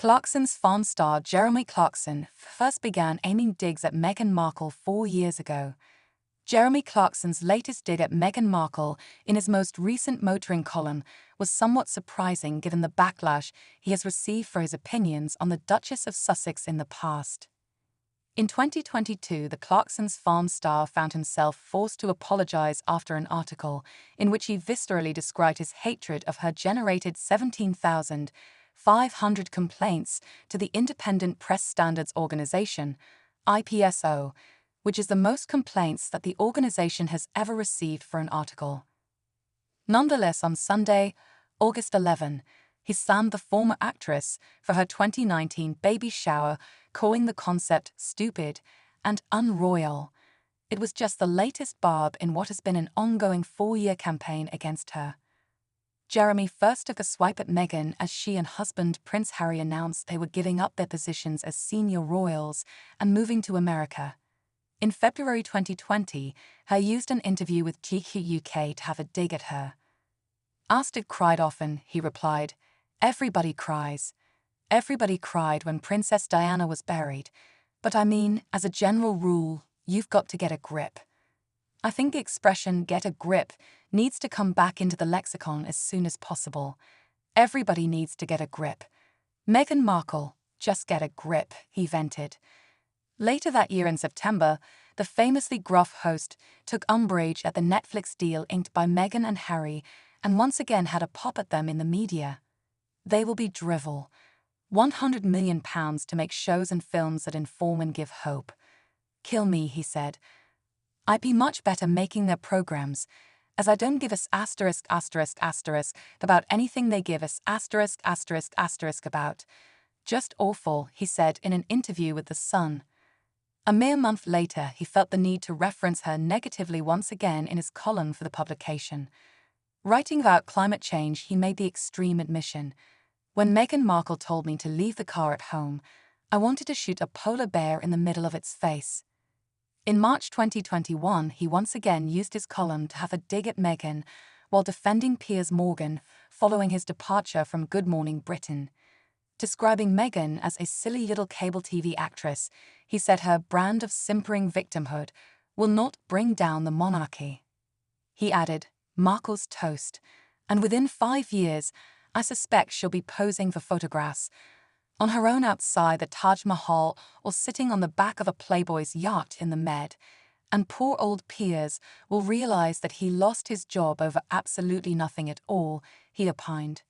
Clarkson's Farm star Jeremy Clarkson first began aiming digs at Meghan Markle 4 years ago. Jeremy Clarkson's latest dig at Meghan Markle in his most recent motoring column was somewhat surprising given the backlash he has received for his opinions on the Duchess of Sussex in the past. In 2022, the Clarkson's Farm star found himself forced to apologize after an article in which he viscerally described his hatred of her generated 17,500 complaints to the Independent Press Standards Organization, IPSO, which is the most complaints that the organization has ever received for an article. Nonetheless, on Sunday, August 11, he slammed the former actress for her 2019 baby shower, calling the concept stupid and unroyal. It was just the latest barb in what has been an ongoing 4-year campaign against her. Jeremy first took a swipe at Meghan as she and husband Prince Harry announced they were giving up their positions as senior royals and moving to America. In February 2020, he used an interview with GQ UK to have a dig at her. Asked if cried often, he replied, "Everybody cries. Everybody cried when Princess Diana was buried. But I mean, as a general rule, you've got to get a grip." I think the expression "get a grip" needs to come back into the lexicon as soon as possible. Everybody needs to get a grip. Meghan Markle, just get a grip, he vented. Later that year in September, the famously gruff host took umbrage at the Netflix deal inked by Meghan and Harry and once again had a pop at them in the media. They will be drivel. £100 million to make shows and films that inform and give hope. Kill me, he said. I'd be much better making their programs, as I don't give us about anything they give us about. Just awful, he said in an interview with The Sun. A mere month later, he felt the need to reference her negatively once again in his column for the publication. Writing about climate change, he made the extreme admission. When Meghan Markle told me to leave the car at home, I wanted to shoot a polar bear in the middle of its face. In March 2021, he once again used his column to have a dig at Meghan while defending Piers Morgan following his departure from Good Morning Britain. Describing Meghan as a silly little cable TV actress, he said her brand of simpering victimhood will not bring down the monarchy. He added, "Markle's toast, and within 5 years, I suspect she'll be posing for photographs, on her own outside the Taj Mahal or sitting on the back of a Playboy's yacht in the Med, and poor old Piers will realize that he lost his job over absolutely nothing at all," he opined.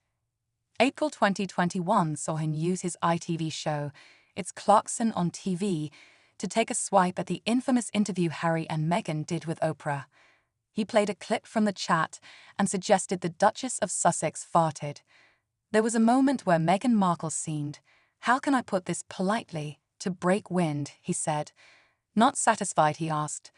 April 2021 saw him use his ITV show, It's Clarkson on TV, to take a swipe at the infamous interview Harry and Meghan did with Oprah. He played a clip from the chat and suggested the Duchess of Sussex farted. There was a moment where Meghan Markle seemed, how can I put this politely, to break wind, he said. Not satisfied, he asked,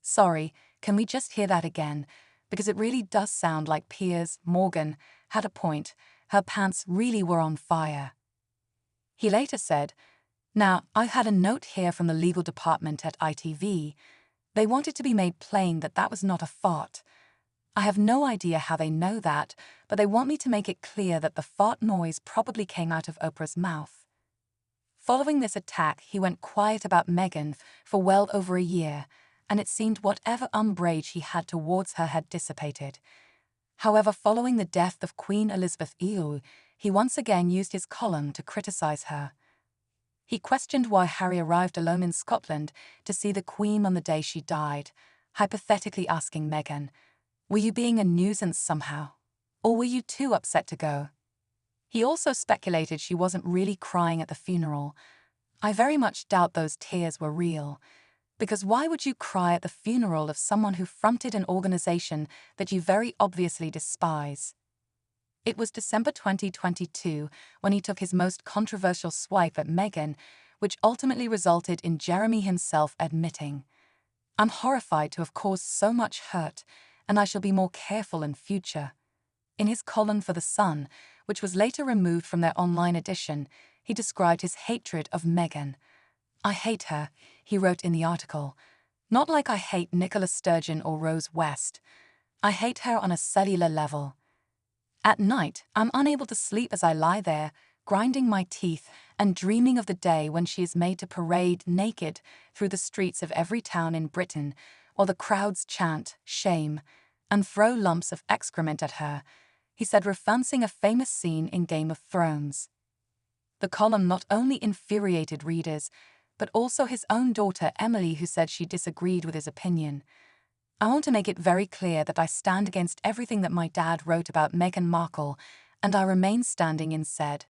"Sorry, can we just hear that again? Because it really does sound like Piers Morgan had a point. Her pants really were on fire." He later said, "Now, I had a note here from the legal department at ITV. They wanted to be made plain that that was not a fart. I have no idea how they know that, but they want me to make it clear that the fart noise probably came out of Oprah's mouth." Following this attack, he went quiet about Meghan for well over a year, and it seemed whatever umbrage he had towards her had dissipated. However, following the death of Queen Elizabeth II, he once again used his column to criticize her. He questioned why Harry arrived alone in Scotland to see the Queen on the day she died, hypothetically asking Meghan, "Were you being a nuisance somehow? Or were you too upset to go?" He also speculated she wasn't really crying at the funeral. I very much doubt those tears were real. Because why would you cry at the funeral of someone who fronted an organization that you very obviously despise? It was December 2022 when he took his most controversial swipe at Meghan, which ultimately resulted in Jeremy himself admitting, "I'm horrified to have caused so much hurt, and I shall be more careful in future." In his column for The Sun, which was later removed from their online edition, he described his hatred of Meghan. "I hate her," he wrote in the article, "not like I hate Nicola Sturgeon or Rose West. I hate her on a cellular level. At night, I'm unable to sleep as I lie there, grinding my teeth and dreaming of the day when she is made to parade naked through the streets of every town in Britain, while the crowds chant, shame, and throw lumps of excrement at her," he said, referencing a famous scene in Game of Thrones. The column not only infuriated readers, but also his own daughter Emily, who said she disagreed with his opinion. "I want to make it very clear that I stand against everything that my dad wrote about Meghan Markle, and I remain standing," in said.